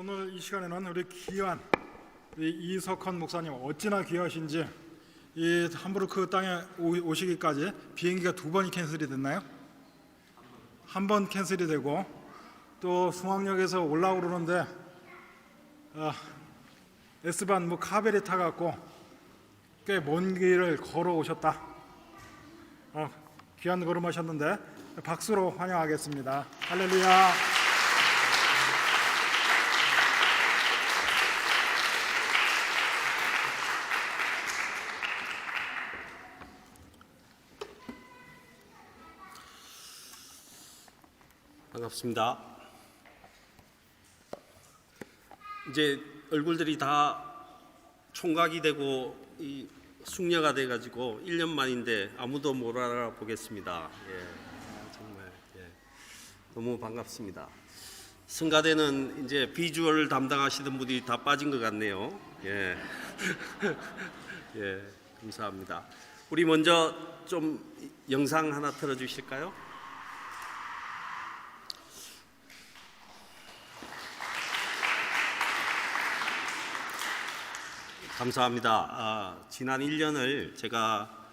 오늘 이 시간에는 우리 귀한 우리 이석헌 목사님 어찌나 귀하신지 이 함부르크 땅에 오시기까지 비행기가 2번이 캔슬이 됐나요? 한 번 캔슬이 되고 또 승왕역에서 올라오르는데 S반 카벨이 타갖고 꽤 먼 길을 걸어오셨다. 귀한 걸음하셨는데 박수로 환영하겠습니다. 할렐루야. 반갑습니다. 이제 얼굴들이 다 총각이 되고 숙녀가 돼가지고 1년 만인데 아무도 못 알아보겠습니다. 정말 너무 반갑습니다. 성가대는 이제 비주얼 담당하시던 분이 다 빠진 것 같네요. 감사합니다. 우리 먼저 좀 영상 하나 틀어주실까요? 감사합니다. 지난 1년을 제가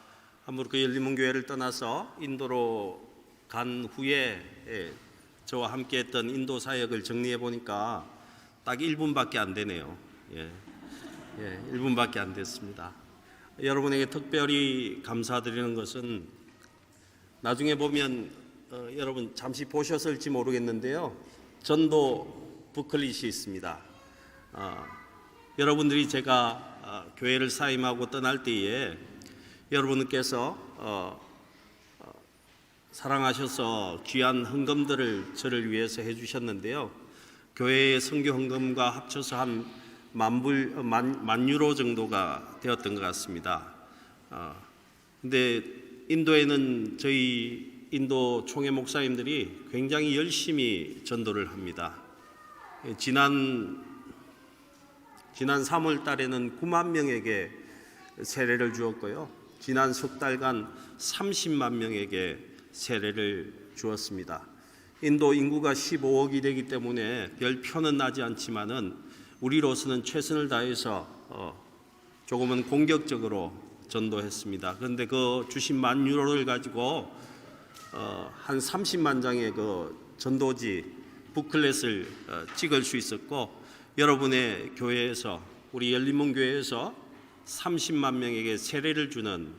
함부르크 열린문교회를 떠나서 인도로 간 후에 저와 함께했던 인도 사역을 정리해 보니까 딱 1분밖에 안 되네요. 1분밖에 안 됐습니다. 여러분에게 특별히 감사드리는 것은 나중에 보면 여러분 잠시 보셨을지 모르겠는데요. 전도 부클릿이 있습니다. 여러분들이 제가 교회를 사임하고 떠날 때에 여러분께서 사랑하셔서 귀한 헌금들을 저를 위해서 해주셨는데요. 교회의 선교 헌금과 합쳐서 한 만 유로 정도가 되었던 것 같습니다. 근데 인도에는 저희 인도 총회 목사님들이 굉장히 열심히 전도를 합니다. 지난 3월 달에는 9만 명에게 세례를 주었고요. 지난 석 달간 30만 명에게 세례를 주었습니다. 인도 인구가 15억이 되기 때문에 별 표는 나지 않지만은 우리로서는 최선을 다해서 조금은 공격적으로 전도했습니다. 그런데 그 주신 만 유로를 가지고 한 30만 장의 그 전도지 부클렛을 찍을 수 있었고, 여러분의 교회에서 우리 열린문교회에서 30만 명에게 세례를 주는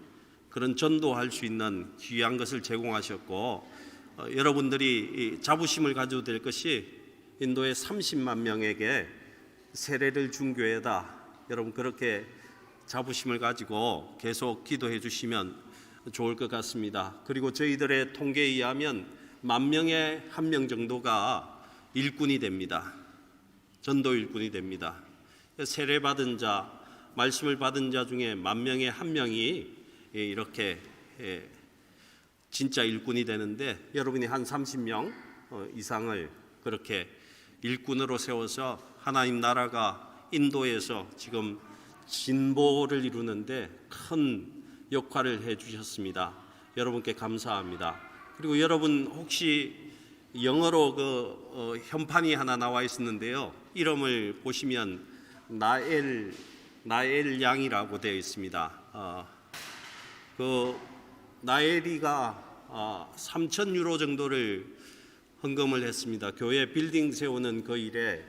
그런 전도할 수 있는 귀한 것을 제공하셨고, 여러분들이 자부심을 가져도 될 것이 인도의 30만 명에게 세례를 준 교회다. 여러분 그렇게 자부심을 가지고 계속 기도해 주시면 좋을 것 같습니다. 그리고 저희들의 통계에 의하면 10,000명에 1명 정도가 일꾼이 됩니다. 전도 일꾼이 됩니다. 세례 받은 자, 말씀을 받은 자 중에 10,000명에 1명이 이렇게 진짜 일꾼이 되는데, 여러분이 한 30명 이상을 그렇게 일꾼으로 세워서 하나님 나라가 인도에서 지금 진보를 이루는데 큰 역할을 해 주셨습니다. 여러분께 감사합니다. 그리고 여러분 혹시 영어로 현판이 하나 나와 있었는데요. 이름을 보시면 나엘 양이라고 되어 있습니다. 그 나엘이가 3,000 유로 정도를 헌금을 했습니다. 교회 빌딩 세우는 그 일에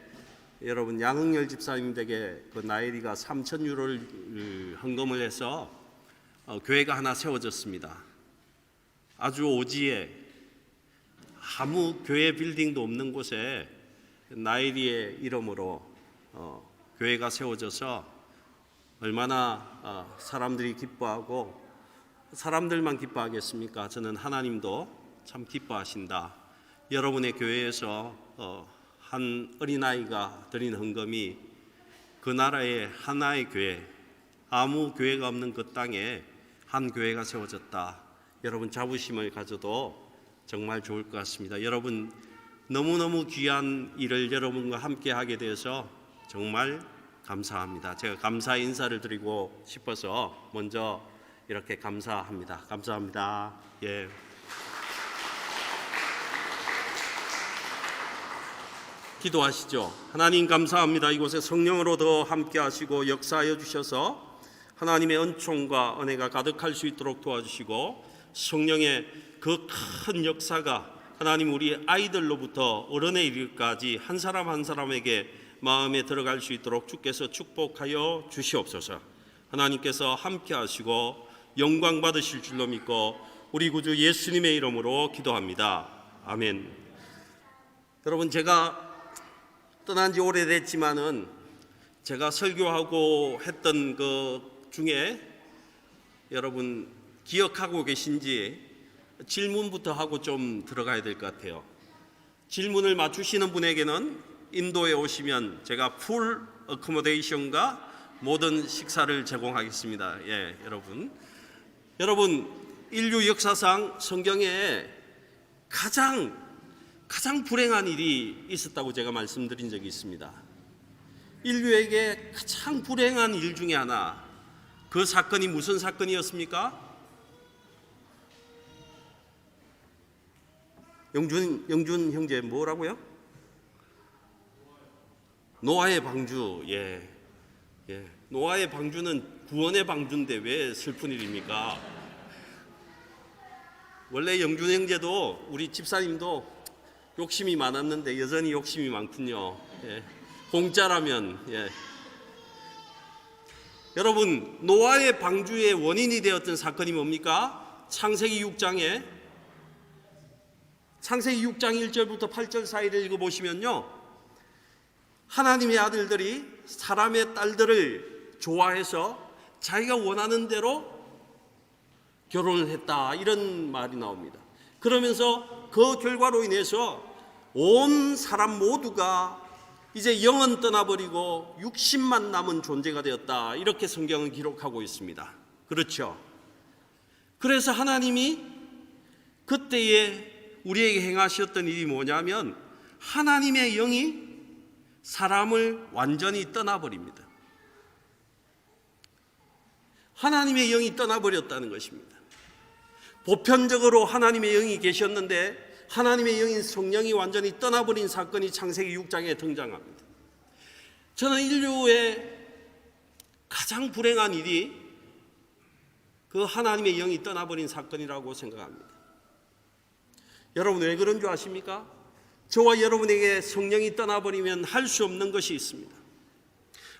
여러분 양흥열 집사님 댁에 그 나엘이가 3,000 유로를 헌금을 해서 교회가 하나 세워졌습니다. 아주 오지에 아무 교회 빌딩도 없는 곳에 나엘이의 이름으로 교회가 세워져서 얼마나 사람들이 기뻐하고, 사람들만 기뻐하겠습니까? 저는 하나님도 참 기뻐하신다. 여러분의 교회에서 한 어린아이가 드린 헌금이 그 나라의 하나의 교회, 아무 교회가 없는 그 땅에 한 교회가 세워졌다. 여러분 자부심을 가져도 정말 좋을 것 같습니다. 여러분 너무너무 귀한 일을 여러분과 함께 하게 돼서 정말 감사합니다. 제가 감사 인사를 드리고 싶어서 먼저 이렇게 감사합니다. 감사합니다. 기도하시죠. 하나님 감사합니다. 이곳에 성령으로 더 함께 하시고 역사하여 주셔서 하나님의 은총과 은혜가 가득할 수 있도록 도와주시고 성령의 그 큰 역사가 하나님 우리 아이들로부터 어른에 이르기까지 한 사람 한 사람에게 마음에 들어갈 수 있도록 주께서 축복하여 주시옵소서. 하나님께서 함께 하시고 영광 받으실 줄로 믿고 우리 구주 예수님의 이름으로 기도합니다. 아멘. 여러분, 제가 떠난 지 오래됐지만은 제가 설교하고 했던 그 중에 여러분 기억하고 계신지 질문부터 하고 좀 들어가야 될 것 같아요. 질문을 맞추시는 분에게는 인도에 오시면 제가 풀 어코모데이션과 모든 식사를 제공하겠습니다. 예, 여러분 인류 역사상 성경에 가장 불행한 일이 있었다고 제가 말씀드린 적이 있습니다. 인류에게 가장 불행한 일 중에 하나, 그 사건이 무슨 사건이었습니까? 영준 형제 뭐라고요? 노아의 방주. 예. 노아의 방주는 구원의 방주인데 왜 슬픈 일입니까? 원래 영준 형제도 우리 집사님도 욕심이 많았는데 여전히 욕심이 많군요. 예. 공짜라면. 예. 여러분, 노아의 방주의 원인이 되었던 사건이 뭡니까? 창세기 6장 1절부터 8절 사이를 읽어보시면요, 하나님의 아들들이 사람의 딸들을 좋아해서 자기가 원하는 대로 결혼을 했다, 이런 말이 나옵니다. 그러면서 그 결과로 인해서 온 사람 모두가 이제 영은 떠나버리고 육신만 남은 존재가 되었다, 이렇게 성경은 기록하고 있습니다. 그렇죠? 그래서 하나님이 그때에 우리에게 행하셨던 일이 뭐냐면 하나님의 영이 사람을 완전히 떠나버립니다. 하나님의 영이 떠나버렸다는 것입니다. 보편적으로 하나님의 영이 계셨는데 하나님의 영인 성령이 완전히 떠나버린 사건이 창세기 6장에 등장합니다. 저는 인류의 가장 불행한 일이 그 하나님의 영이 떠나버린 사건이라고 생각합니다. 여러분, 왜 그런 줄 아십니까? 저와 여러분에게 성령이 떠나버리면 할 수 없는 것이 있습니다.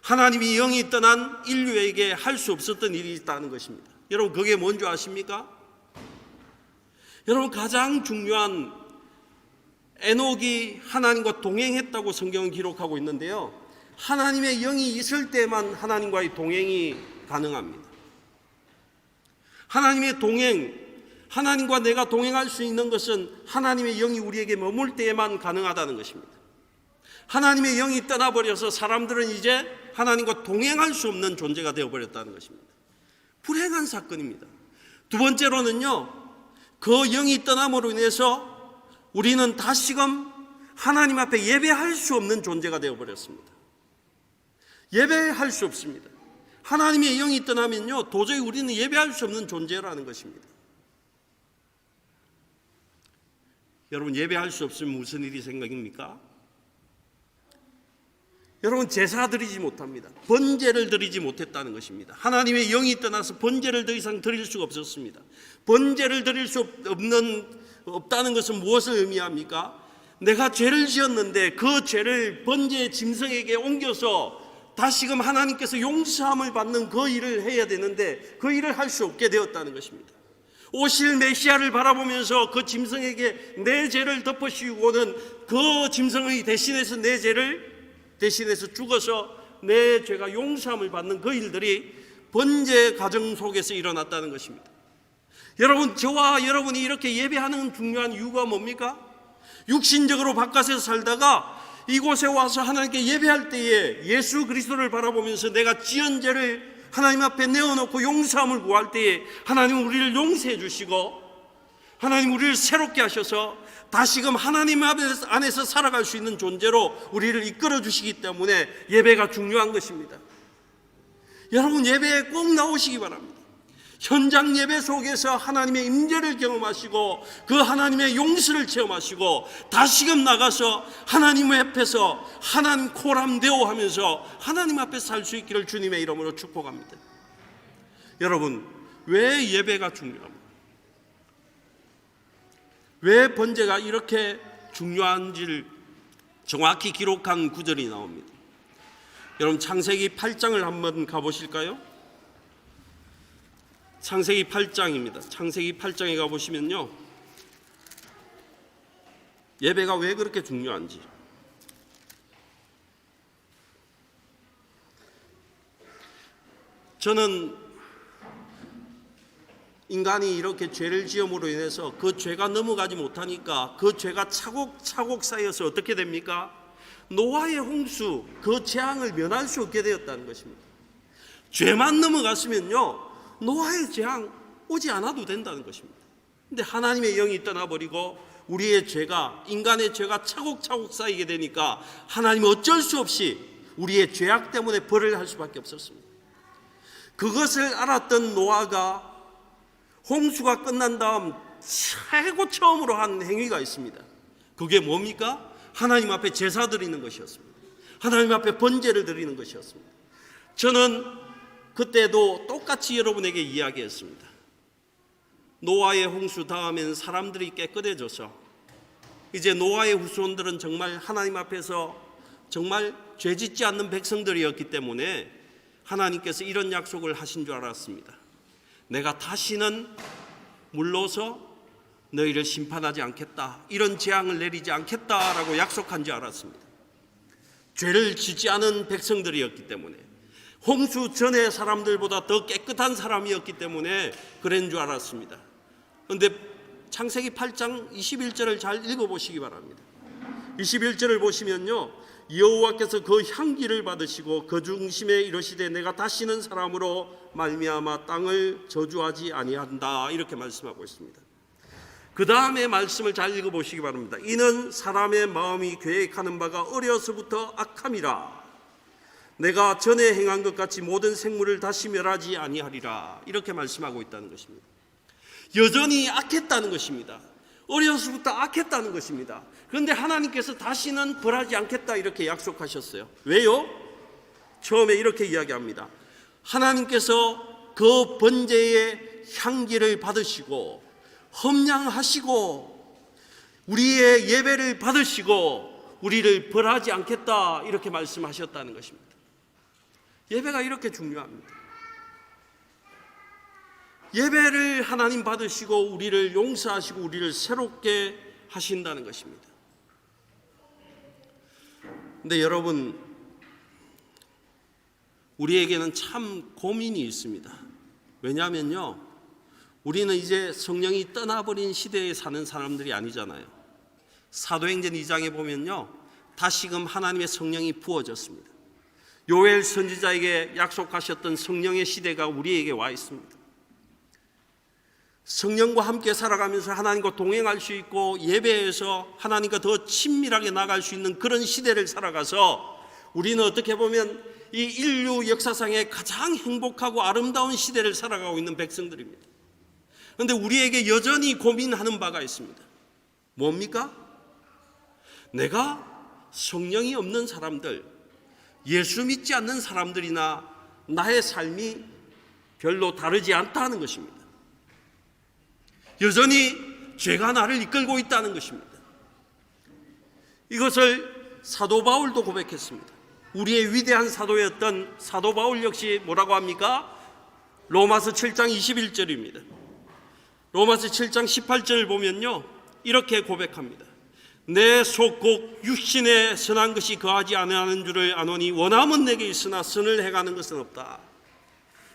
하나님이 영이 떠난 인류에게 할 수 없었던 일이 있다는 것입니다. 여러분, 그게 뭔지 아십니까? 여러분, 가장 중요한 에녹이 하나님과 동행했다고 성경은 기록하고 있는데요, 하나님의 영이 있을 때만 하나님과의 동행이 가능합니다. 하나님의 동행, 하나님과 내가 동행할 수 있는 것은 하나님의 영이 우리에게 머물 때에만 가능하다는 것입니다. 하나님의 영이 떠나버려서 사람들은 이제 하나님과 동행할 수 없는 존재가 되어버렸다는 것입니다. 불행한 사건입니다. 두 번째로는요, 그 영이 떠남으로 인해서 우리는 다시금 하나님 앞에 예배할 수 없는 존재가 되어버렸습니다. 예배할 수 없습니다. 하나님의 영이 떠나면요, 도저히 우리는 예배할 수 없는 존재라는 것입니다. 여러분, 예배할 수 없으면 무슨 일이 생깁니까? 여러분, 제사 드리지 못합니다. 번제를 드리지 못했다는 것입니다. 하나님의 영이 떠나서 번제를 더 이상 드릴 수가 없었습니다. 번제를 드릴 수 없다는 것은 무엇을 의미합니까? 내가 죄를 지었는데 그 죄를 번제의 짐승에게 옮겨서 다시금 하나님께서 용서함을 받는 그 일을 해야 되는데 그 일을 할 수 없게 되었다는 것입니다. 오실 메시아를 바라보면서 그 짐승에게 내 죄를 덮어씌우고는 그 짐승의 대신해서 내 죄를 대신해서 죽어서 내 죄가 용서함을 받는 그 일들이 번제 과정 속에서 일어났다는 것입니다. 여러분, 저와 여러분이 이렇게 예배하는 중요한 이유가 뭡니까? 육신적으로 바깥에서 살다가 이곳에 와서 하나님께 예배할 때에 예수 그리스도를 바라보면서 내가 지은 죄를 하나님 앞에 내어놓고 용서함을 구할 때에 하나님은 우리를 용서해 주시고 하나님 우리를 새롭게 하셔서 다시금 하나님 안에서 살아갈 수 있는 존재로 우리를 이끌어 주시기 때문에 예배가 중요한 것입니다. 여러분, 예배에 꼭 나오시기 바랍니다. 현장 예배 속에서 하나님의 임재를 경험하시고 그 하나님의 용서를 체험하시고 다시금 나가서 하나님 앞에서 하나님 코람데오 하면서 하나님 앞에 살 수 있기를 주님의 이름으로 축복합니다. 여러분, 왜 예배가 중요합니까? 왜 번제가 이렇게 중요한지를 정확히 기록한 구절이 나옵니다. 여러분, 창세기 8장을 한번 가보실까요? 창세기 8장입니다. 창세기 8장에 가보시면요, 예배가 왜 그렇게 중요한지. 저는 인간이 이렇게 죄를 지음으로 인해서 그 죄가 넘어가지 못하니까 그 죄가 차곡차곡 쌓여서 어떻게 됩니까? 노아의 홍수, 그 재앙을 면할 수 없게 되었다는 것입니다. 죄만 넘어갔으면요, 노아의 재앙 오지 않아도 된다는 것입니다. 근데 하나님의 영이 떠나버리고 우리의 죄가, 인간의 죄가 차곡차곡 쌓이게 되니까 하나님은 어쩔 수 없이 우리의 죄악 때문에 벌을 할 수밖에 없었습니다. 그것을 알았던 노아가 홍수가 끝난 다음 최고 처음으로 한 행위가 있습니다. 그게 뭡니까? 하나님 앞에 제사 드리는 것이었습니다. 하나님 앞에 번제를 드리는 것이었습니다. 저는 그때도 똑같이 여러분에게 이야기했습니다. 노아의 홍수 다음엔 사람들이 깨끗해져서 이제 노아의 후손들은 정말 하나님 앞에서 정말 죄짓지 않는 백성들이었기 때문에 하나님께서 이런 약속을 하신 줄 알았습니다. 내가 다시는 물러서 너희를 심판하지 않겠다, 이런 재앙을 내리지 않겠다라고 약속한 줄 알았습니다. 죄를 짓지 않은 백성들이었기 때문에, 홍수 전의 사람들보다 더 깨끗한 사람이었기 때문에 그런 줄 알았습니다. 그런데 창세기 8장 21절을 잘 읽어보시기 바랍니다. 21절을 보시면요, 여호와께서 그 향기를 받으시고 그 중심에 이르시되 내가 다시는 사람으로 말미암아 땅을 저주하지 아니한다, 이렇게 말씀하고 있습니다. 그 다음에 말씀을 잘 읽어보시기 바랍니다. 이는 사람의 마음이 계획하는 바가 어려서부터 악함이라. 내가 전에 행한 것 같이 모든 생물을 다시 멸하지 아니하리라, 이렇게 말씀하고 있다는 것입니다. 여전히 악했다는 것입니다. 어려서부터 악했다는 것입니다. 그런데 하나님께서 다시는 벌하지 않겠다, 이렇게 약속하셨어요. 왜요? 처음에 이렇게 이야기합니다. 하나님께서 그 번제의 향기를 받으시고 험량하시고 우리의 예배를 받으시고 우리를 벌하지 않겠다, 이렇게 말씀하셨다는 것입니다. 예배가 이렇게 중요합니다. 예배를 하나님 받으시고 우리를 용서하시고 우리를 새롭게 하신다는 것입니다. 근데 여러분, 우리에게는 참 고민이 있습니다. 왜냐하면요, 우리는 이제 성령이 떠나버린 시대에 사는 사람들이 아니잖아요. 사도행전 2장에 보면요, 다시금 하나님의 성령이 부어졌습니다. 요엘 선지자에게 약속하셨던 성령의 시대가 우리에게 와 있습니다. 성령과 함께 살아가면서 하나님과 동행할 수 있고 예배에서 하나님과 더 친밀하게 나갈 수 있는 그런 시대를 살아가서 우리는 어떻게 보면 이 인류 역사상에 가장 행복하고 아름다운 시대를 살아가고 있는 백성들입니다. 그런데 우리에게 여전히 고민하는 바가 있습니다. 뭡니까? 내가 성령이 없는 사람들, 예수 믿지 않는 사람들이나 나의 삶이 별로 다르지 않다는 것입니다. 여전히 죄가 나를 이끌고 있다는 것입니다. 이것을 사도 바울도 고백했습니다. 우리의 위대한 사도였던 사도 바울 역시 뭐라고 합니까? 로마서 7장 21절입니다. 로마서 7장 18절을 보면요, 이렇게 고백합니다. 내 속국 육신에 선한 것이 거하지 아니하는 줄을 아노니 원함은 내게 있으나 선을 행하는 것은 없다.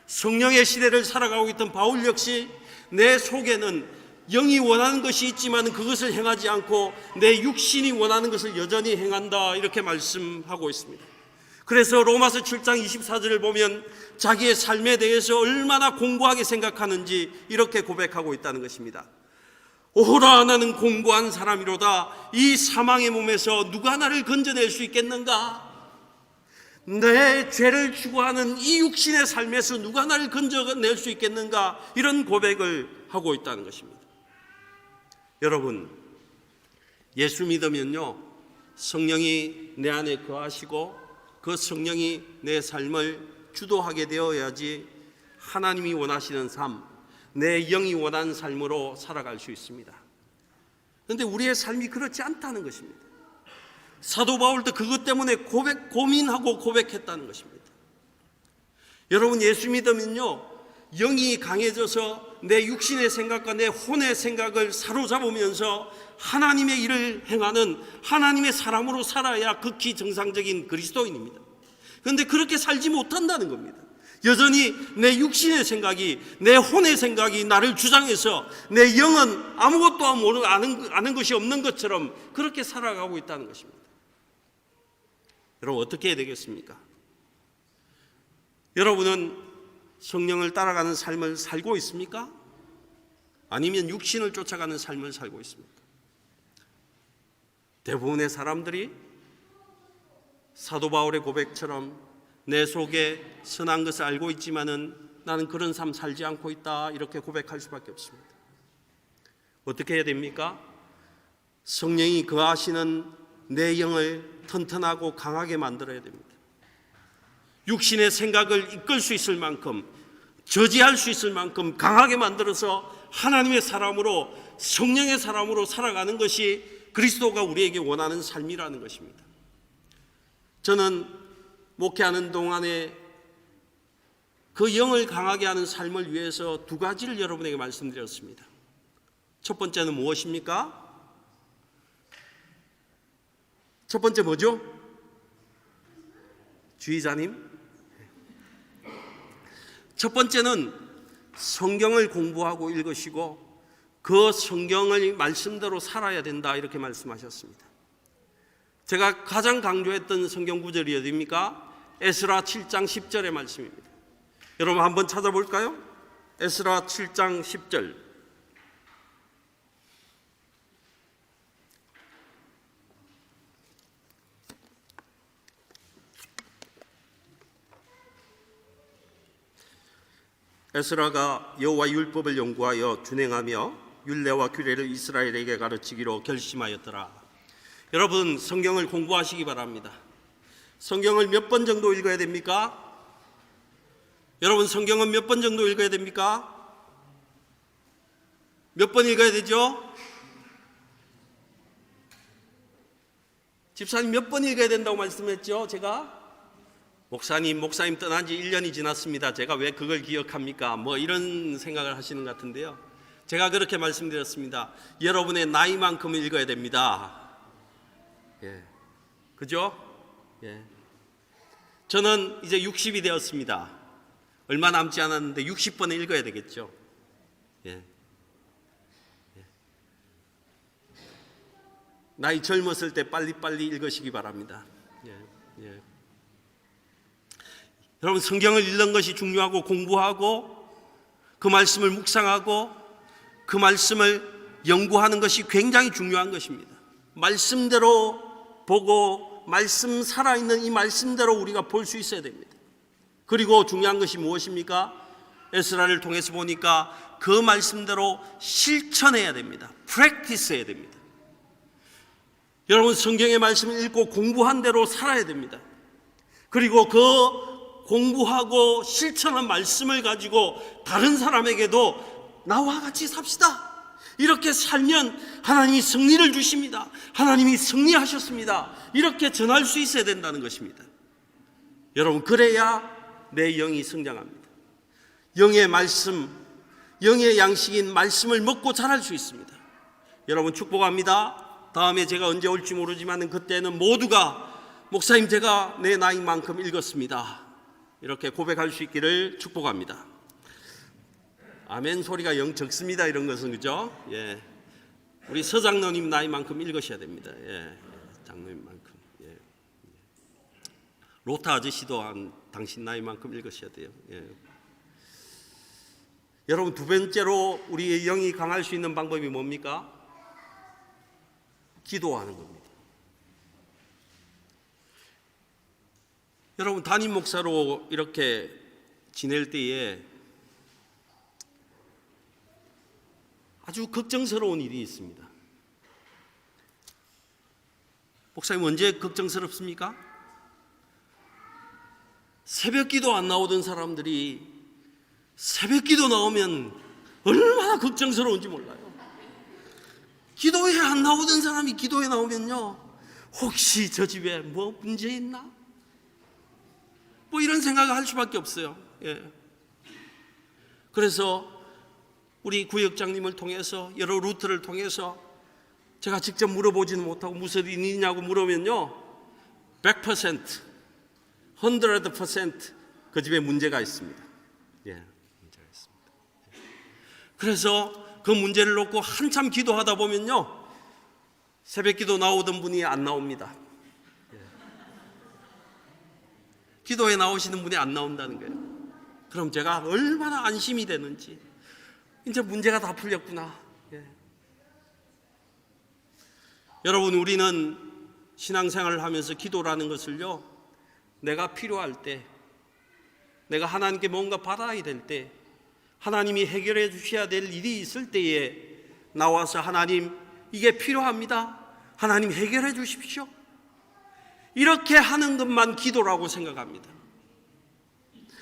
성령의 시대를 살아가고 있던 바울 역시 내 속에는 영이 원하는 것이 있지만 그것을 행하지 않고 내 육신이 원하는 것을 여전히 행한다, 이렇게 말씀하고 있습니다. 그래서 로마서 7장 24절을 보면 자기의 삶에 대해서 얼마나 공고하게 생각하는지 이렇게 고백하고 있다는 것입니다. 오호라, 나는 공고한 사람이로다. 이 사망의 몸에서 누가 나를 건져낼 수 있겠는가? 내 죄를 추구하는 이 육신의 삶에서 누가 나를 건져낼 수 있겠는가, 이런 고백을 하고 있다는 것입니다. 여러분, 예수 믿으면요, 성령이 내 안에 거하시고 그 성령이 내 삶을 주도하게 되어야지 하나님이 원하시는 삶, 내 영이 원하는 삶으로 살아갈 수 있습니다. 그런데 우리의 삶이 그렇지 않다는 것입니다. 사도 바울도 그것 때문에 고민하고 고백했다는 것입니다. 여러분, 예수 믿으면요, 영이 강해져서 내 육신의 생각과 내 혼의 생각을 사로잡으면서 하나님의 일을 행하는 하나님의 사람으로 살아야 극히 정상적인 그리스도인입니다. 그런데 그렇게 살지 못한다는 겁니다. 여전히 내 육신의 생각이, 내 혼의 생각이 나를 주장해서 내 영은 아무것도 아는 것이 없는 것처럼 그렇게 살아가고 있다는 것입니다. 여러분, 어떻게 해야 되겠습니까? 여러분은 성령을 따라가는 삶을 살고 있습니까? 아니면 육신을 쫓아가는 삶을 살고 있습니까? 대부분의 사람들이 사도 바울의 고백처럼 내 속에 선한 것을 알고 있지만은 나는 그런 삶 살지 않고 있다, 이렇게 고백할 수밖에 없습니다. 어떻게 해야 됩니까? 성령이 거하시는 내 영을 튼튼하고 강하게 만들어야 됩니다. 육신의 생각을 이끌 수 있을 만큼, 저지할 수 있을 만큼 강하게 만들어서 하나님의 사람으로, 성령의 사람으로 살아가는 것이 그리스도가 우리에게 원하는 삶이라는 것입니다. 저는 목회하는 동안에 그 영을 강하게 하는 삶을 위해서 두 가지를 여러분에게 말씀드렸습니다. 첫 번째는 무엇입니까? 첫 번째 뭐죠? 주의자님, 첫 번째는 성경을 공부하고 읽으시고 그 성경의 말씀대로 살아야 된다, 이렇게 말씀하셨습니다. 제가 가장 강조했던 성경 구절이 어디입니까? 에스라 7장 10절의 말씀입니다. 여러분 한번 찾아볼까요? 에스라 7장 10절. 에스라가 여호와 율법을 연구하여 준행하며 율례와 규례를 이스라엘에게 가르치기로 결심하였더라. 여러분, 성경을 공부하시기 바랍니다. 성경을 몇 번 정도 읽어야 됩니까? 여러분, 성경은 몇 번 정도 읽어야 됩니까? 몇 번 읽어야 되죠? 집사님 몇 번 읽어야 된다고 말씀했죠? 제가? 목사님 떠난 지 1년이 지났습니다. 제가 왜 그걸 기억합니까? 뭐 이런 생각을 하시는 것 같은데요. 제가 그렇게 말씀드렸습니다. 여러분의 나이만큼 읽어야 됩니다. 예. 그죠? 예. 저는 이제 60이 되었습니다. 얼마 남지 않았는데 60번을 읽어야 되겠죠. 예. 예. 나이 젊었을 때 빨리빨리 읽으시기 바랍니다. 예. 예. 여러분, 성경을 읽는 것이 중요하고 공부하고 그 말씀을 묵상하고 그 말씀을 연구하는 것이 굉장히 중요한 것입니다. 말씀대로 보고 말씀 살아있는 이 말씀대로 우리가 볼 수 있어야 됩니다. 그리고 중요한 것이 무엇입니까? 에스라를 통해서 보니까 그 말씀대로 실천해야 됩니다. 프랙티스 해야 됩니다. 여러분, 성경의 말씀을 읽고 공부한 대로 살아야 됩니다. 그리고 그 공부하고 실천한 말씀을 가지고 다른 사람에게도 나와 같이 삽시다, 이렇게 살면 하나님이 승리를 주십니다, 하나님이 승리하셨습니다, 이렇게 전할 수 있어야 된다는 것입니다. 여러분, 그래야 내 영이 성장합니다. 영의 말씀, 영의 양식인 말씀을 먹고 자랄 수 있습니다. 여러분, 축복합니다. 다음에 제가 언제 올지 모르지만 그때는 모두가 목사님, 제가 내 나이만큼 읽었습니다, 이렇게 고백할 수 있기를 축복합니다. 아멘 소리가 영 적습니다, 이런 것은. 그죠? 예. 우리 서장로님 나이만큼 읽으셔야 됩니다. 예. 장로님만큼. 예. 로타 아저씨도 당신 나이만큼 읽으셔야 돼요. 예. 여러분, 두 번째로 우리의 영이 강할 수 있는 방법이 뭡니까? 기도하는 겁니다. 여러분, 담임 목사로 이렇게 지낼 때에 아주 걱정스러운 일이 있습니다. 목사님, 언제 걱정스럽습니까? 새벽기도 안 나오던 사람들이 새벽기도 나오면 얼마나 걱정스러운지 몰라요. 기도회 안 나오던 사람이 기도회 나오면요, 혹시 저 집에 뭐 문제 있나? 뭐 이런 생각을 할 수밖에 없어요. 예. 그래서 우리 구역장님을 통해서, 여러 루트를 통해서 제가 직접 물어보지는 못하고 무슨 일이 있냐고 물으면요, 100%, 100% 그 집에 문제가 있습니다. 예, 문제가 있습니다. 그래서 그 문제를 놓고 한참 기도하다 보면요, 새벽 기도 나오던 분이 안 나옵니다. 예. 기도에 나오시는 분이 안 나온다는 거예요. 그럼 제가 얼마나 안심이 되는지, 이제 문제가 다 풀렸구나. 예. 여러분, 우리는 신앙생활을 하면서 기도라는 것을요, 내가 필요할 때, 내가 하나님께 뭔가 받아야 될 때, 하나님이 해결해 주셔야 될 일이 있을 때에 나와서 하나님, 이게 필요합니다, 하나님 해결해 주십시오, 이렇게 하는 것만 기도라고 생각합니다.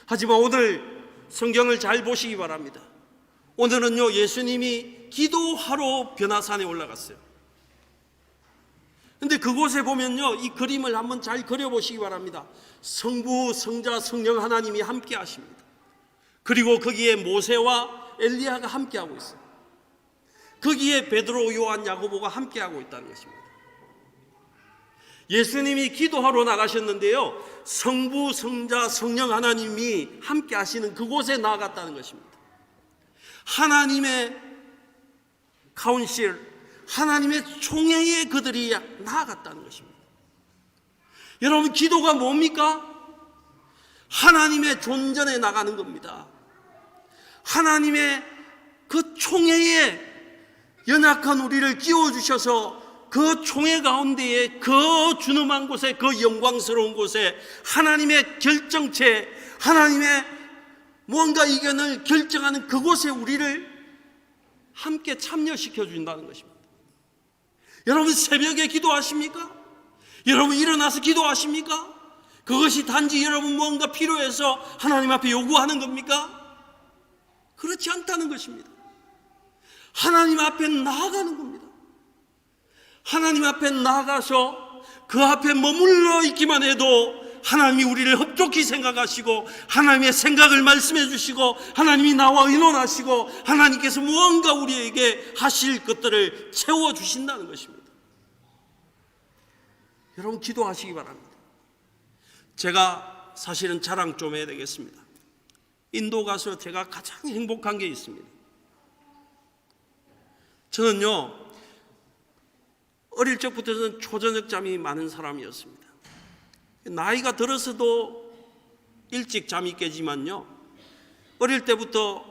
하지만 오늘 성경을 잘 보시기 바랍니다. 오늘은요, 예수님이 기도하러 변화산에 올라갔어요. 근데 그곳에 보면요, 이 그림을 한번 잘 그려보시기 바랍니다. 성부, 성자, 성령 하나님이 함께 하십니다. 그리고 거기에 모세와 엘리야가 함께 하고 있어요. 거기에 베드로, 요한, 야고보가 함께 하고 있다는 것입니다. 예수님이 기도하러 나가셨는데요, 성부, 성자, 성령 하나님이 함께 하시는 그곳에 나아갔다는 것입니다. 하나님의 카운실, 하나님의 총회에 그들이 나아갔다는 것입니다. 여러분, 기도가 뭡니까? 하나님의 존전에 나가는 겁니다. 하나님의 그 총회에 연약한 우리를 끼워주셔서 그 총회 가운데에, 그 준엄한 곳에, 그 영광스러운 곳에 하나님의 결정체, 하나님의 무언가 이견을 결정하는 그곳에 우리를 함께 참여시켜 준다는 것입니다. 여러분, 새벽에 기도하십니까? 여러분, 일어나서 기도하십니까? 그것이 단지 여러분 뭔가 필요해서 하나님 앞에 요구하는 겁니까? 그렇지 않다는 것입니다. 하나님 앞에 나아가는 겁니다. 하나님 앞에 나아가서 그 앞에 머물러 있기만 해도 하나님이 우리를 흡족히 생각하시고 하나님의 생각을 말씀해 주시고 하나님이 나와 의논하시고 하나님께서 무언가 우리에게 하실 것들을 채워주신다는 것입니다. 여러분, 기도하시기 바랍니다. 제가 사실은 자랑 좀 해야 되겠습니다. 인도 가서 제가 가장 행복한 게 있습니다. 저는요, 어릴 적부터 저는 초저녁잠이 많은 사람이었습니다. 나이가 들어서도 일찍 잠이 깨지만요, 어릴 때부터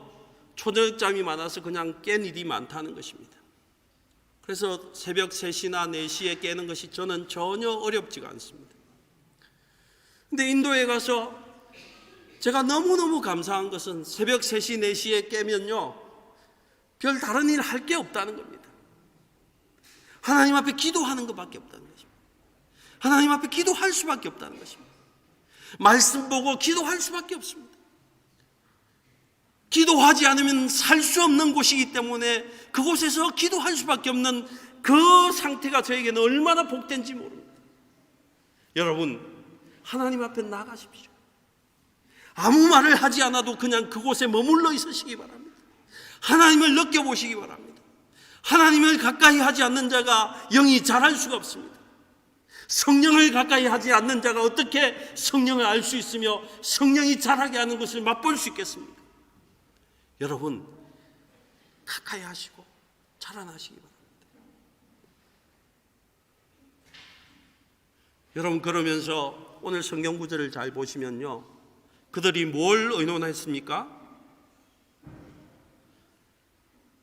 초저녁잠이 많아서 그냥 깬 일이 많다는 것입니다. 그래서 새벽 3시나 4시에 깨는 것이 저는 전혀 어렵지가 않습니다. 근데 인도에 가서 제가 너무너무 감사한 것은 새벽 3시, 4시에 깨면요, 별 다른 일 할 게 없다는 겁니다. 하나님 앞에 기도하는 것밖에 없다는 것입니다. 하나님 앞에 기도할 수밖에 없다는 것입니다. 말씀 보고 기도할 수밖에 없습니다. 기도하지 않으면 살 수 없는 곳이기 때문에 그곳에서 기도할 수밖에 없는 그 상태가 저에게는 얼마나 복된지 모릅니다. 여러분, 하나님 앞에 나가십시오. 아무 말을 하지 않아도 그냥 그곳에 머물러 있으시기 바랍니다. 하나님을 느껴보시기 바랍니다. 하나님을 가까이 하지 않는 자가 영이 잘할 수가 없습니다. 성령을 가까이 하지 않는 자가 어떻게 성령을 알 수 있으며 성령이 잘하게 하는 것을 맛볼 수 있겠습니까? 여러분, 가까이 하시고 자라나시기 바랍니다. 여러분, 그러면서 오늘 성경 구절을 잘 보시면요, 그들이 뭘 의논했습니까?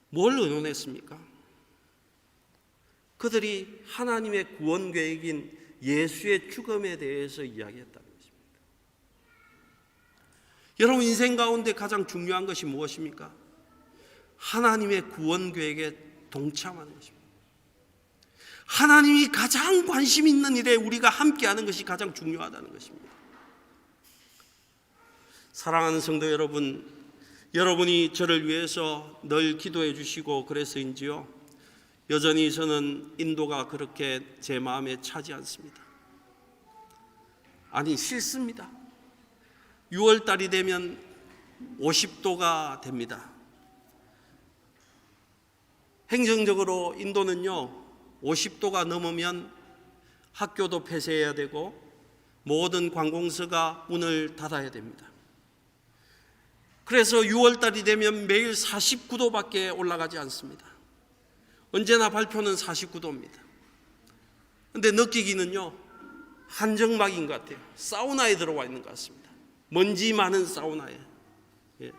뭘 의논했습니까? 그들이 하나님의 구원 계획인 예수의 죽음에 대해서 이야기했다는 것입니다. 여러분 인생 가운데 가장 중요한 것이 무엇입니까? 하나님의 구원 계획에 동참하는 것입니다. 하나님이 가장 관심 있는 일에 우리가 함께하는 것이 가장 중요하다는 것입니다. 사랑하는 성도 여러분, 여러분이 저를 위해서 늘 기도해 주시고 그래서인지요, 여전히 저는 인도가 그렇게 제 마음에 차지 않습니다. 아니, 싫습니다. 6월달이 되면 50도가 됩니다. 행정적으로 인도는요, 50도가 넘으면 학교도 폐쇄해야 되고 모든 관공서가 문을 닫아야 됩니다. 그래서 6월달이 되면 매일 49도밖에 올라가지 않습니다. 언제나 발표는 49도입니다. 그런데 느끼기는요, 한정막인 것 같아요. 사우나에 들어와 있는 것 같습니다. 먼지 많은 사우나에. 예.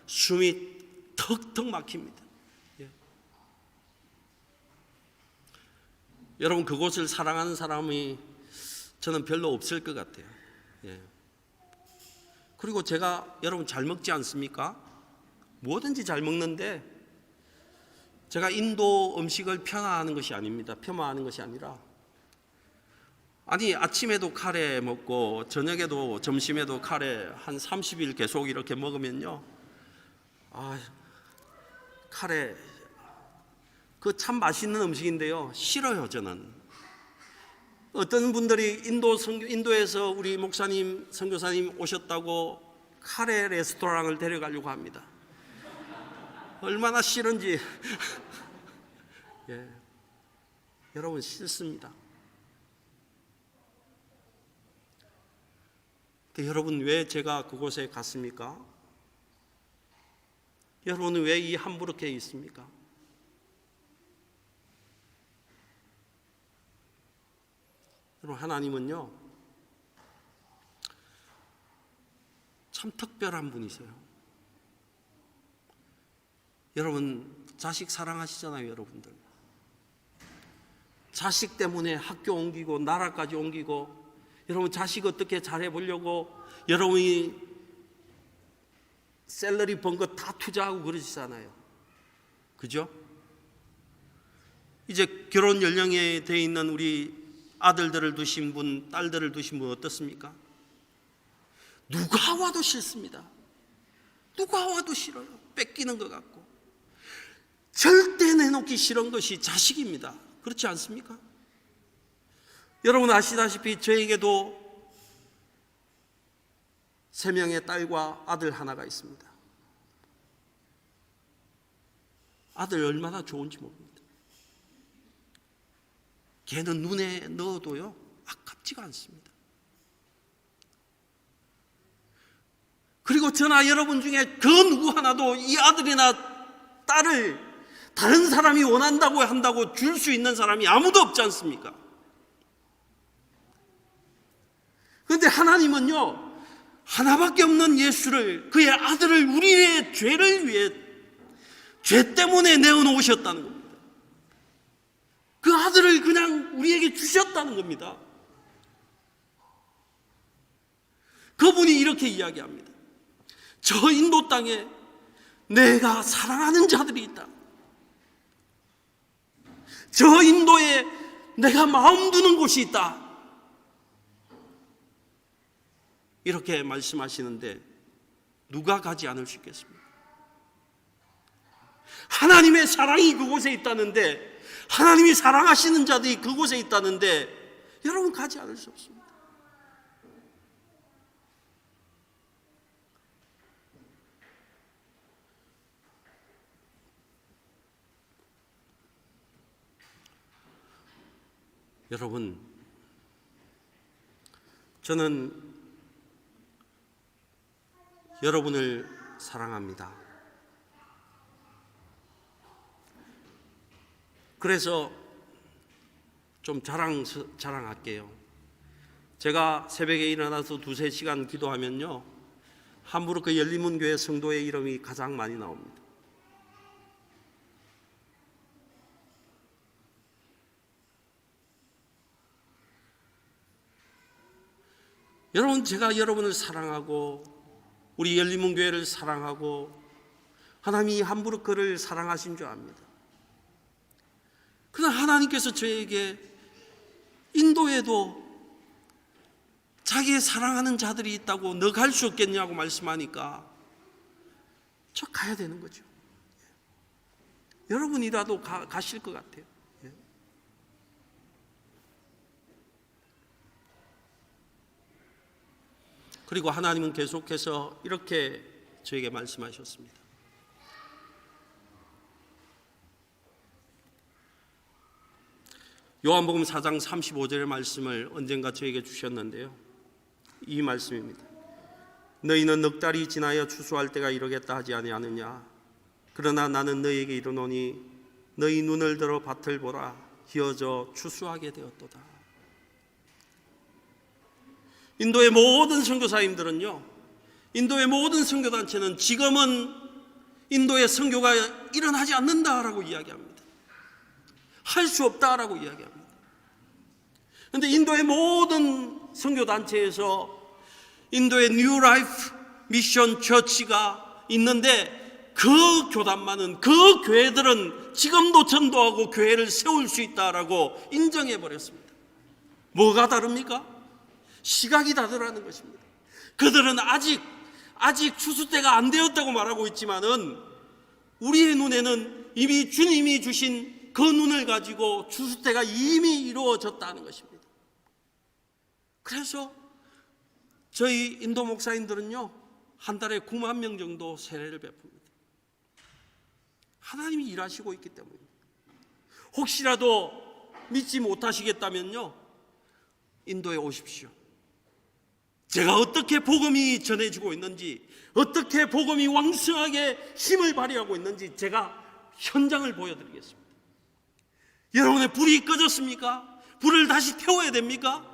숨이 턱턱 막힙니다. 예. 여러분, 그곳을 사랑하는 사람이 저는 별로 없을 것 같아요. 예. 그리고 제가 여러분 잘 먹지 않습니까? 뭐든지 잘 먹는데 제가 인도 음식을 폄하하는 것이 아닙니다. 폄하하는 것이 아니라, 아니, 아침에도 카레 먹고 저녁에도 점심에도 카레 한 30일 계속 이렇게 먹으면요, 카레 그 참 맛있는 음식인데요, 싫어요. 저는. 어떤 분들이 인도에서 우리 목사님, 선교사님 오셨다고 카레 레스토랑을 데려가려고 합니다. 얼마나 싫은지. 예. 여러분, 싫습니다. 근데 여러분, 왜 제가 그곳에 갔습니까? 여러분은 왜 이 함부르크에 있습니까? 여러분, 하나님은요, 참 특별한 분이세요. 여러분, 자식 사랑하시잖아요. 여러분들 자식 때문에 학교 옮기고 나라까지 옮기고, 여러분 자식 어떻게 잘해보려고 여러분이 샐러리 번 거 다 투자하고 그러시잖아요. 그죠? 이제 결혼 연령에 돼 있는 우리 아들들을 두신 분, 딸들을 두신 분 어떻습니까? 누가 와도 싫습니다. 누가 와도 싫어요. 뺏기는 것 같고. 절대 내놓기 싫은 것이 자식입니다. 그렇지 않습니까? 여러분 아시다시피 저에게도 3명의 딸과 아들 하나가 있습니다. 아들 얼마나 좋은지 모릅니다. 걔는 눈에 넣어도요, 아깝지가 않습니다. 그리고 저나 여러분 중에 그 누구 하나도 이 아들이나 딸을 다른 사람이 원한다고 한다고 줄 수 있는 사람이 아무도 없지 않습니까? 그런데 하나님은요, 하나밖에 없는 예수를, 그의 아들을 우리의 죄를 위해, 죄 때문에 내어놓으셨다는 겁니다. 그 아들을 그냥 우리에게 주셨다는 겁니다. 그분이 이렇게 이야기합니다. 저 인도 땅에 내가 사랑하는 자들이 있다. 저 인도에 내가 마음 두는 곳이 있다. 이렇게 말씀하시는데 누가 가지 않을 수 있겠습니까? 하나님의 사랑이 그곳에 있다는데, 하나님이 사랑하시는 자들이 그곳에 있다는데 여러분 가지 않을 수 없습니다. 여러분, 저는 여러분을 사랑합니다. 그래서 좀 자랑할게요. 제가 새벽에 일어나서 2-3시간 기도하면요, 함부르크 열린문교회 성도의 이름이 가장 많이 나옵니다. 여러분, 제가 여러분을 사랑하고 우리 열린문교회를 사랑하고 하나님이 함부로 그를 사랑하신 줄 압니다. 그러나 하나님께서 저에게 인도에도 자기의 사랑하는 자들이 있다고 너 갈 수 없겠냐고 말씀하니까 저 가야 되는 거죠. 여러분이라도 가실 것 같아요. 그리고 하나님은 계속해서 이렇게 저에게 말씀하셨습니다. 요한복음 4장 35절의 말씀을 언젠가 저에게 주셨는데요, 이 말씀입니다. 너희는 넉 달이 지나여 추수할 때가 이르겠다 하지 아니하느냐. 그러나 나는 너희에게 이르노니 너희 눈을 들어 밭을 보라. 기어져 추수하게 되었도다. 인도의 모든 선교사님들은요, 인도의 모든 선교단체는 지금은 인도의 선교가 일어나지 않는다라고 이야기합니다. 할 수 없다라고 이야기합니다. 그런데 인도의 모든 선교단체에서 인도의 뉴 라이프 미션 처치가 있는데 그 교단만은, 그 교회들은 지금도 전도하고 교회를 세울 수 있다라고 인정해 버렸습니다. 뭐가 다릅니까? 시각이 다르다는 것입니다. 그들은 아직 추수 때가 안 되었다고 말하고 있지만은 우리의 눈에는 이미 주님이 주신 그 눈을 가지고 추수 때가 이미 이루어졌다는 것입니다. 그래서 저희 인도 목사님들은요, 한 달에 9만 명 정도 세례를 베풉니다. 하나님이 일하시고 있기 때문입니다. 혹시라도 믿지 못하시겠다면요, 인도에 오십시오. 제가 어떻게 복음이 전해지고 있는지, 어떻게 복음이 왕성하게 힘을 발휘하고 있는지 제가 현장을 보여드리겠습니다. 여러분의 불이 꺼졌습니까? 불을 다시 태워야 됩니까?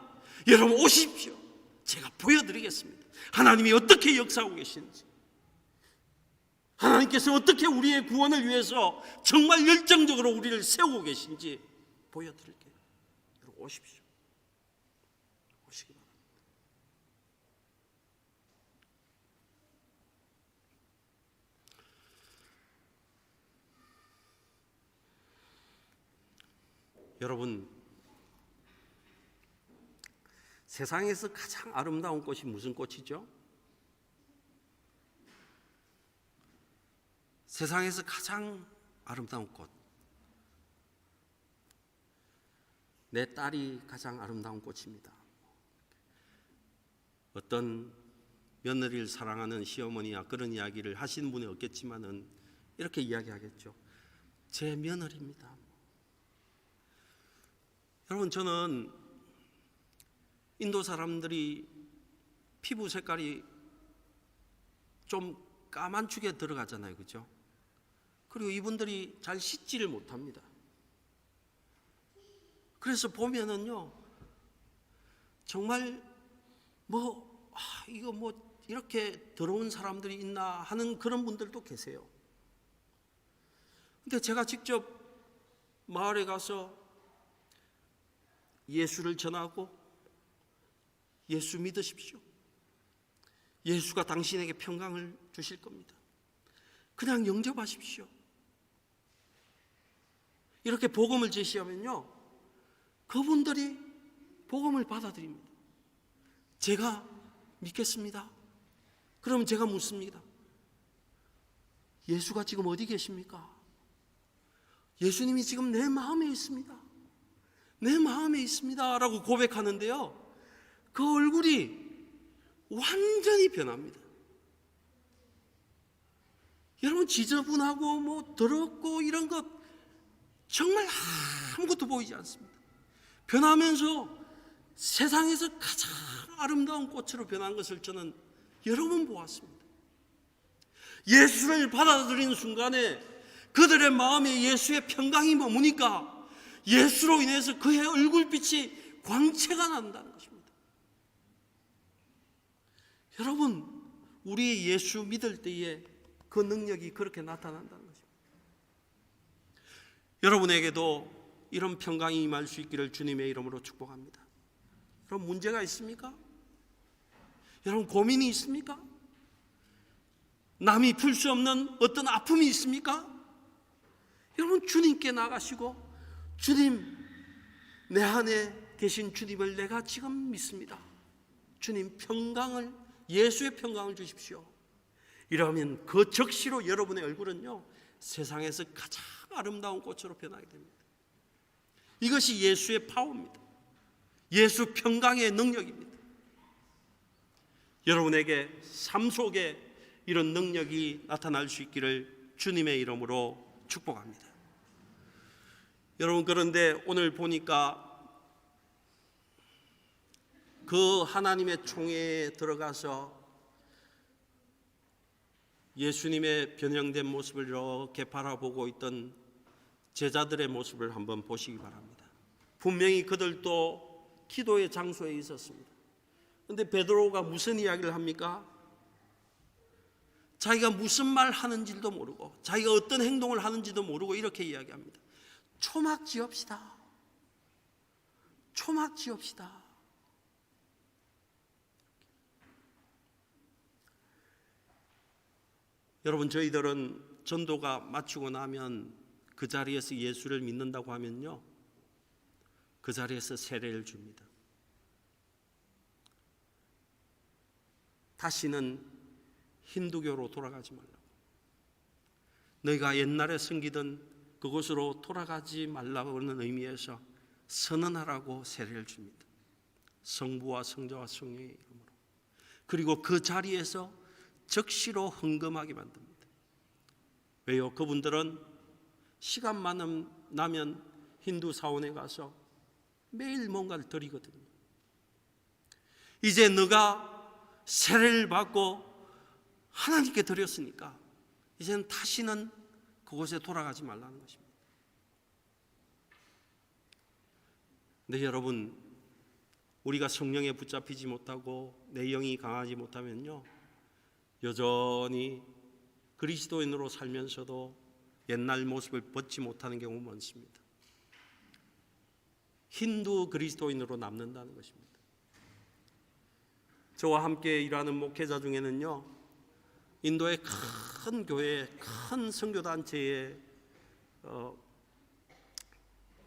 여러분 오십시오. 제가 보여드리겠습니다. 하나님이 어떻게 역사하고 계시는지, 하나님께서 어떻게 우리의 구원을 위해서 정말 열정적으로 우리를 세우고 계신지 보여드릴게요. 여러분 오십시오. 오시기 바랍니다. 여러분, 세상에서 가장 아름다운 꽃이 무슨 꽃이죠? 세상에서 가장 아름다운 꽃. 내 딸이 가장 아름다운 꽃입니다. 어떤 며느리를 사랑하는 시어머니야 그런 이야기를 하시는 분이 없겠지만은 이렇게 이야기하겠죠. 제 며느리입니다. 여러분, 저는 인도 사람들이 피부 색깔이 좀 까만축에 들어가잖아요, 그렇죠? 그리고 이분들이 잘 씻지를 못합니다. 그래서 보면은요, 정말 이거 이렇게 더러운 사람들이 있나 하는 그런 분들도 계세요. 근데 제가 직접 마을에 가서 예수를 전하고 예수 믿으십시오. 예수가 당신에게 평강을 주실 겁니다. 그냥 영접하십시오. 이렇게 복음을 제시하면요, 그분들이 복음을 받아들입니다. 제가 믿겠습니다. 그럼 제가 묻습니다. 예수가 지금 어디 계십니까? 예수님이 지금 내 마음에 있습니다. 내 마음에 있습니다 라고 고백하는데요, 그 얼굴이 완전히 변합니다. 여러분, 지저분하고 더럽고 이런 것 정말 아무것도 보이지 않습니다. 변하면서 세상에서 가장 아름다운 꽃으로 변한 것을 저는 여러 번 보았습니다. 예수를 받아들이는 순간에 그들의 마음에 예수의 평강이 머무니까 예수로 인해서 그의 얼굴빛이 광채가 난다는 것입니다. 여러분, 우리 예수 믿을 때에 그 능력이 그렇게 나타난다는 것입니다. 여러분에게도 이런 평강이 임할 수 있기를 주님의 이름으로 축복합니다. 여러분, 문제가 있습니까? 여러분, 고민이 있습니까? 남이 풀 수 없는 어떤 아픔이 있습니까? 여러분, 주님께 나가시고, 주님, 내 안에 계신 주님을 내가 지금 믿습니다. 주님, 평강을, 예수의 평강을 주십시오. 이러면 그 적시로 여러분의 얼굴은요, 세상에서 가장 아름다운 꽃으로 변하게 됩니다. 이것이 예수의 파워입니다. 예수 평강의 능력입니다. 여러분에게 삶 속에 이런 능력이 나타날 수 있기를 주님의 이름으로 축복합니다. 여러분, 그런데 오늘 보니까 그 하나님의 총회에 들어가서 예수님의 변형된 모습을 이렇게 바라보고 있던 제자들의 모습을 한번 보시기 바랍니다. 분명히 그들도 기도의 장소에 있었습니다. 그런데 베드로가 무슨 이야기를 합니까? 자기가 무슨 말 하는지도 모르고, 자기가 어떤 행동을 하는지도 모르고 이렇게 이야기합니다. 초막 지읍시다. 초막 지읍시다. 여러분, 저희들은 전도가 마치고 나면 그 자리에서 예수를 믿는다고 하면요, 그 자리에서 세례를 줍니다. 다시는 힌두교로 돌아가지 말라고, 너희가 옛날에 섬기던 그곳으로 돌아가지 말라고 하는 의미에서 선언하라고 세례를 줍니다. 성부와 성자와 성령의 이름으로. 그리고 그 자리에서 적시로 헌금하게 만듭니다. 왜요? 그분들은 시간만 나면 힌두 사원에 가서 매일 뭔가를 드리거든요. 이제 너가 세례를 받고 하나님께 드렸으니까 이제는 다시는 그곳에 돌아가지 말라는 것입니다. 근데 여러분, 우리가 성령에 붙잡히지 못하고 내 영이 강하지 못하면요, 여전히 그리스도인으로 살면서도 옛날 모습을 벗지 못하는 경우가 많습니다. 힌두 그리스도인으로 남는다는 것입니다. 저와 함께 일하는 목회자 중에는요, 인도의 큰 교회, 큰 선교단체의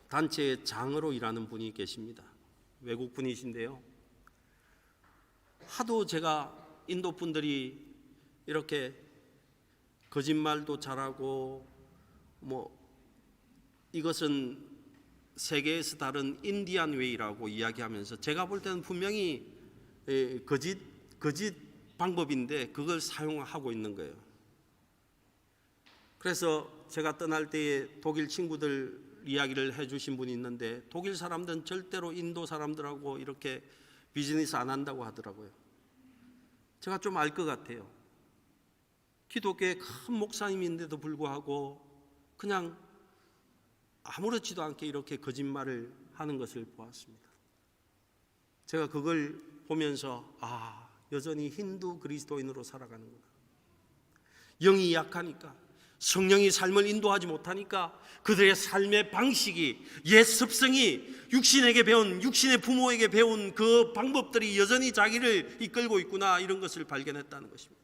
단체의 장으로 일하는 분이 계십니다. 외국 분이신데요, 하도 제가 인도 분들이 이렇게 거짓말도 잘하고 이것은 세계에서 다른 인디안 웨이라고 이야기하면서, 제가 볼 때는 분명히 거짓 방법인데 그걸 사용하고 있는 거예요. 그래서 제가 떠날 때에 독일 친구들 이야기를 해주신 분이 있는데, 독일 사람들은 절대로 인도 사람들하고 이렇게 비즈니스 안 한다고 하더라고요. 제가 좀 알 것 같아요. 기독교의 큰 목사님인데도 불구하고 그냥 아무렇지도 않게 이렇게 거짓말을 하는 것을 보았습니다. 제가 그걸 보면서 여전히 힌두 그리스도인으로 살아가는구나. 영이 약하니까, 성령이 삶을 인도하지 못하니까 그들의 삶의 방식이, 옛 습성이 육신의 부모에게 배운 그 방법들이 여전히 자기를 이끌고 있구나, 이런 것을 발견했다는 것입니다.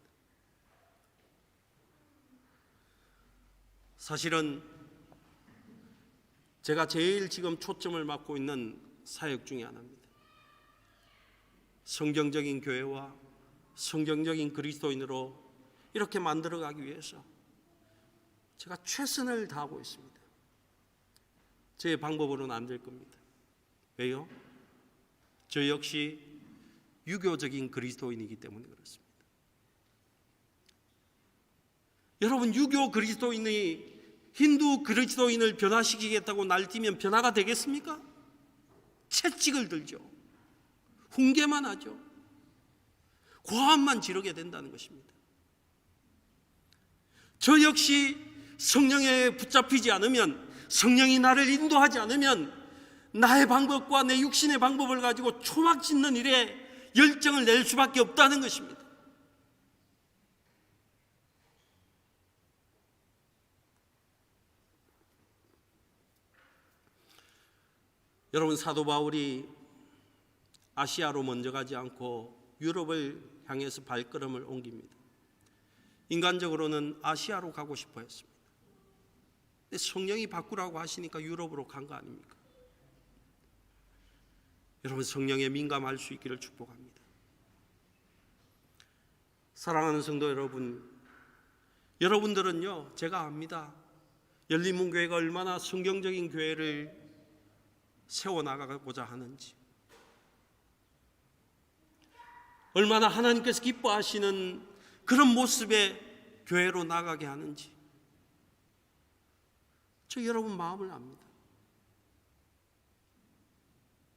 사실은 제가 제일 지금 초점을 맡고 있는 사역 중에 하나입니다. 성경적인 교회와 성경적인 그리스도인으로 이렇게 만들어가기 위해서 제가 최선을 다하고 있습니다. 제 방법으로는 안 될 겁니다. 왜요? 저 역시 유교적인 그리스도인이기 때문에 그렇습니다. 여러분, 유교 그리스도인이 힌두 그리스도인을 변화시키겠다고 날뛰면 변화가 되겠습니까? 채찍을 들죠. 훈계만 하죠. 고함만 지르게 된다는 것입니다. 저 역시 성령에 붙잡히지 않으면, 성령이 나를 인도하지 않으면 나의 방법과 내 육신의 방법을 가지고 초막 짓는 일에 열정을 낼 수밖에 없다는 것입니다. 여러분, 사도 바울이 아시아로 먼저 가지 않고 유럽을 향해서 발걸음을 옮깁니다. 인간적으로는 아시아로 가고 싶어 했습니다. 근데 성령이 바꾸라고 하시니까 유럽으로 간 거 아닙니까? 여러분, 성령에 민감할 수 있기를 축복합니다. 사랑하는 성도 여러분, 여러분들은요, 제가 압니다. 열린문교회가 얼마나 성경적인 교회를 세워나가고자 하는지, 얼마나 하나님께서 기뻐하시는 그런 모습의 교회로 나가게 하는지 저 여러분 마음을 압니다.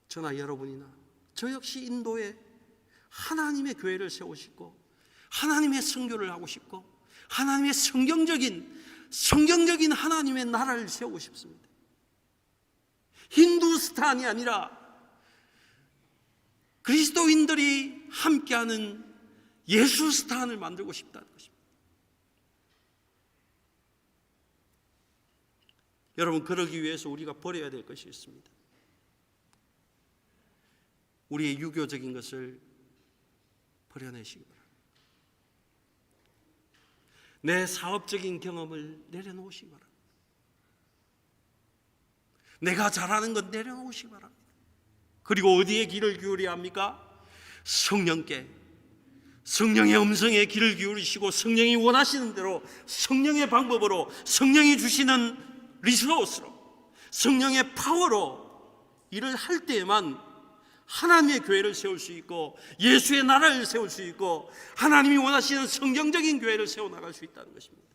저나 여러분이나 저 역시 인도에 하나님의 교회를 세우시고 하나님의 선교를 하고 싶고 하나님의 성경적인 하나님의 나라를 세우고 싶습니다. 힌두스탄이 아니라 그리스도인들이 함께하는 예수스탄을 만들고 싶다는 것입니다. 여러분, 그러기 위해서 우리가 버려야 될 것이 있습니다. 우리의 유교적인 것을 버려내시기 바랍니다. 내 사업적인 경험을 내려놓으시기 바랍니다. 내가 잘하는 건 내려놓으시기 바랍니다. 그리고 어디에 귀를 기울여야 합니까? 성령께, 성령의 음성에 귀를 기울이시고 성령이 원하시는 대로 성령의 방법으로 성령이 주시는 리소스로 성령의 파워로 일을 할 때에만 하나님의 교회를 세울 수 있고 예수의 나라를 세울 수 있고 하나님이 원하시는 성경적인 교회를 세워나갈 수 있다는 것입니다.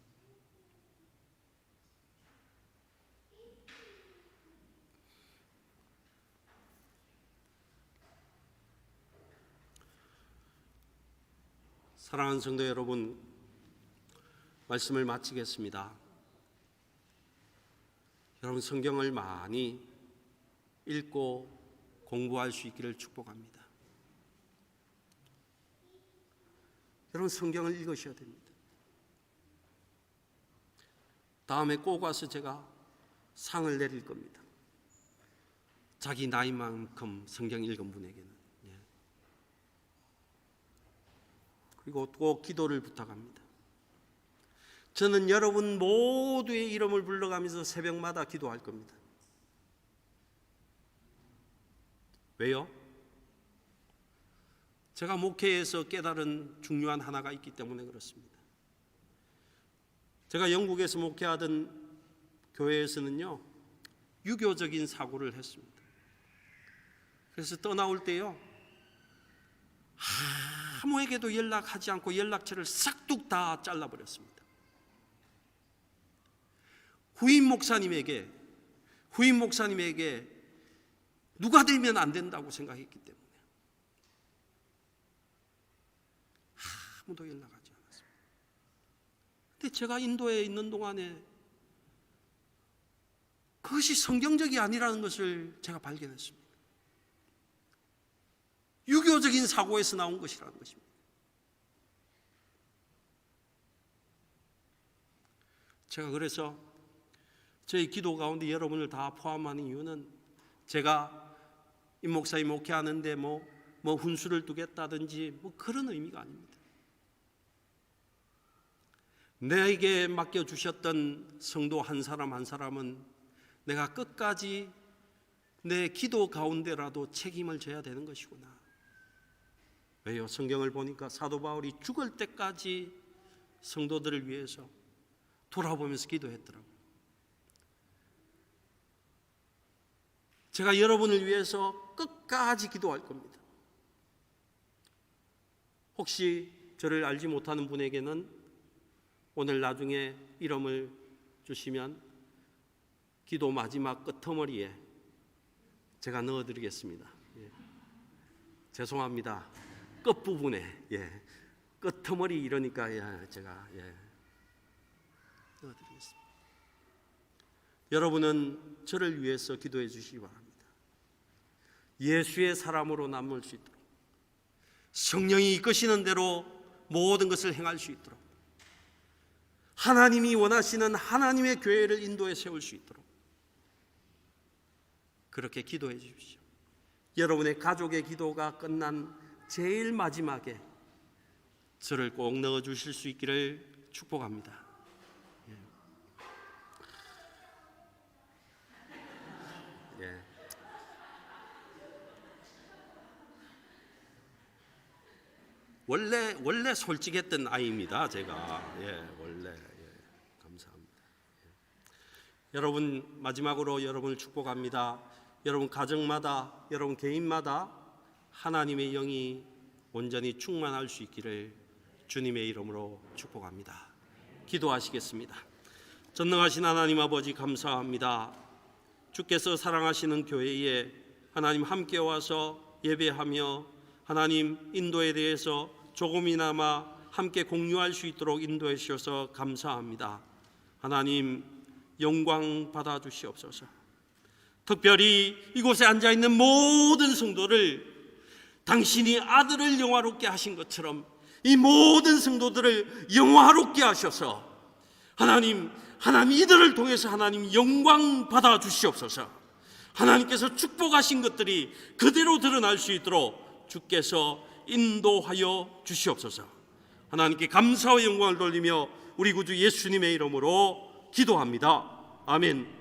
사랑하는 성도 여러분, 말씀을 마치겠습니다. 여러분, 성경을 많이 읽고 공부할 수 있기를 축복합니다. 여러분, 성경을 읽으셔야 됩니다. 다음에 꼭 와서 제가 상을 내릴 겁니다. 자기 나이만큼 성경 읽은 분에게는. 그리고 꼭 기도를 부탁합니다. 저는 여러분 모두의 이름을 불러가면서 새벽마다 기도할 겁니다. 왜요? 제가 목회에서 깨달은 중요한 하나가 있기 때문에 그렇습니다. 제가 영국에서 목회하던 교회에서는요, 유교적인 사고를 했습니다. 그래서 떠나올 때요, 아무에게도 연락하지 않고 연락처를 싹둑 다 잘라버렸습니다. 후임 목사님에게 누가 되면 안 된다고 생각했기 때문에 아무도 연락하지 않았습니다. 근데 제가 인도에 있는 동안에 그것이 성경적이 아니라는 것을 제가 발견했습니다. 유교적인 사고에서 나온 것이라는 것입니다. 제가 그래서 저희 기도 가운데 여러분을 다 포함하는 이유는 제가 임 목사님 목회하는데 뭐 훈수를 두겠다든지 그런 의미가 아닙니다. 내게 맡겨주셨던 성도 한 사람 한 사람은 내가 끝까지 내 기도 가운데라도 책임을 져야 되는 것이구나. 왜요? 성경을 보니까 사도 바울이 죽을 때까지 성도들을 위해서 돌아보면서 기도했더라고요. 제가 여러분을 위해서 끝까지 기도할 겁니다. 혹시 저를 알지 못하는 분에게는 오늘 나중에 이름을 주시면 기도 마지막 끝머리에 제가 넣어드리겠습니다. 죄송합니다. 끝부분에 끝머리 이러니까 제가 넣어드리겠습니다. 여러분은 저를 위해서 기도해 주시기 바랍니다. 예수의 사람으로 남을 수 있도록 성령이 이끄시는 대로 모든 것을 행할 수 있도록 하나님이 원하시는 하나님의 교회를 인도에 세울 수 있도록 그렇게 기도해 주십시오. 여러분의 가족의 기도가 끝난 제일 마지막에 저를 꼭 넣어주실 수 있기를 축복합니다. 예. 원래 솔직했던 아이입니다. 제가 원래 감사합니다. 여러분, 마지막으로 여러분을 축복합니다. 여러분 가정마다, 여러분 개인마다 하나님의 영이 온전히 충만할 수 있기를 주님의 이름으로 축복합니다. 기도하시겠습니다. 전능하신 하나님 아버지, 감사합니다. 주께서 사랑하시는 교회에 하나님 함께 와서 예배하며 하나님 인도에 대해서 조금이나마 함께 공유할 수 있도록 인도해 주셔서 감사합니다. 하나님 영광 받아 주시옵소서. 특별히 이곳에 앉아 있는 모든 성도를 당신이 아들을 영화롭게 하신 것처럼 이 모든 성도들을 영화롭게 하셔서 하나님 이들을 통해서 하나님 영광 받아 주시옵소서. 하나님께서 축복하신 것들이 그대로 드러날 수 있도록 주께서 인도하여 주시옵소서. 하나님께 감사와 영광을 돌리며 우리 구주 예수님의 이름으로 기도합니다. 아멘.